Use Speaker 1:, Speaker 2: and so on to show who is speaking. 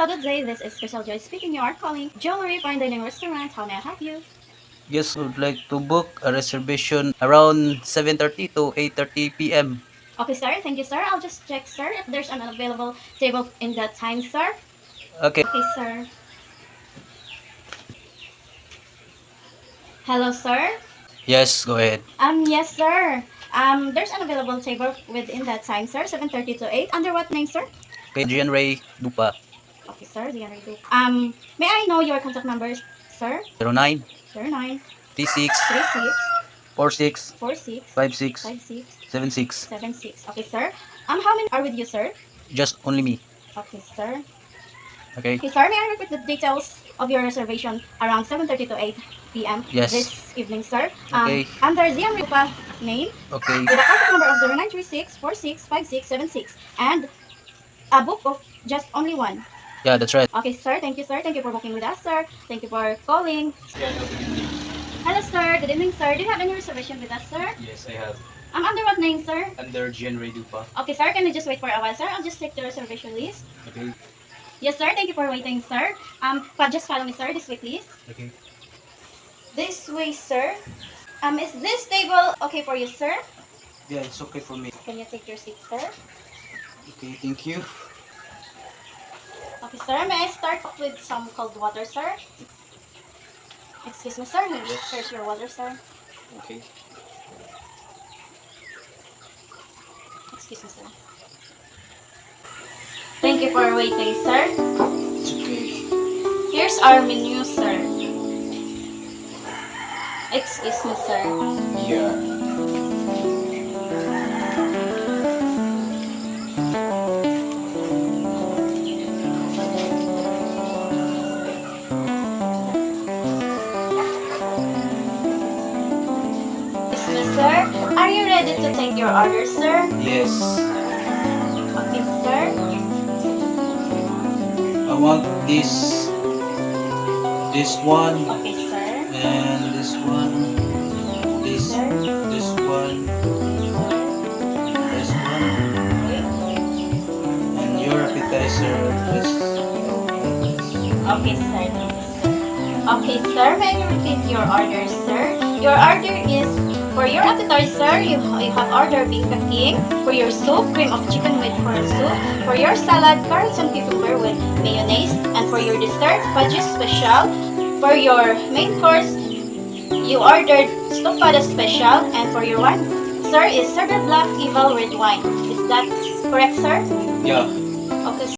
Speaker 1: Hello, good day. This is Crystal Joy speaking. You are calling Jewelry Fine Dining Restaurant. How may I help you?
Speaker 2: Yes, would like to book a reservation around 7:30 to 8:30 p.m.
Speaker 1: Okay, sir. Thank you, sir. I'll just check, sir, if there's an available table in that time, sir.
Speaker 2: Okay.
Speaker 1: Okay, sir. Hello, sir.
Speaker 2: Yes, go ahead.
Speaker 1: Yes, sir. There's an available table within that time, sir. 7:30 to 8. Under what name, sir?
Speaker 2: Okay, Gian Ray Dupa.
Speaker 1: Okay, sir. The other group. May I know your contact numbers, sir?
Speaker 2: 09
Speaker 1: 09
Speaker 2: 36
Speaker 1: 36
Speaker 2: 46
Speaker 1: 46
Speaker 2: 56
Speaker 1: 56
Speaker 2: 76.
Speaker 1: 76. Okay, sir. How many are with you, sir?
Speaker 2: Just only me.
Speaker 1: Okay, sir.
Speaker 2: Okay.
Speaker 1: Okay, sir, may I repeat the details of your reservation around 7:30 to 8 p.m.
Speaker 2: Yes.
Speaker 1: this evening, sir?
Speaker 2: Okay.
Speaker 1: Under Zian Rupa name,
Speaker 2: Okay.
Speaker 1: with a contact number of 0936 46 56 76, and a book of just only one.
Speaker 2: Yeah, that's right.
Speaker 1: Okay, sir, thank you, sir. Thank you for booking with us, sir. Thank you for calling. Hello, sir. Good evening, sir. Do you have any reservation with us, sir?
Speaker 2: Yes, I have.
Speaker 1: Under what name, sir?
Speaker 2: Under Gian Ray Dupa.
Speaker 1: Okay, sir, can you just wait for a while, sir? I'll just check the reservation list.
Speaker 2: Okay.
Speaker 1: Yes, sir. Thank you for waiting, sir. Just follow me, sir. This way, please.
Speaker 2: Okay.
Speaker 1: This way, sir. Is this table okay for you, sir?
Speaker 2: Yeah, it's okay for me.
Speaker 1: Can you take your seat, sir?
Speaker 2: Okay, thank you.
Speaker 1: Okay, sir. May I start off with some cold water, sir? Excuse me, sir. Here's your water, sir.
Speaker 2: Okay.
Speaker 1: Excuse me, sir. Thank you for waiting, sir.
Speaker 2: It's okay.
Speaker 1: Here's our menu, sir. Excuse me, sir.
Speaker 2: Yeah.
Speaker 1: Excuse me, sir. Are you ready to take your order, sir?
Speaker 2: Yes.
Speaker 1: Okay, sir.
Speaker 2: I want this one
Speaker 1: Okay, sir.
Speaker 2: and this one. This
Speaker 1: Sir.
Speaker 2: this one. This one.
Speaker 1: Okay.
Speaker 2: And your appetizer is
Speaker 1: Okay, sir. Okay, sir. May I repeat your order, sir? Your order is for your appetizer. You have ordered beef king. For your soup, cream of chicken with corn soup. For your salad, carrots and cucumber with mayonnaise. And for your dessert, fudge special. For your main course, you ordered stofada special. And for your wine, sir, is Cerda Black Evil Red Wine. Is that correct, sir?
Speaker 2: yeah.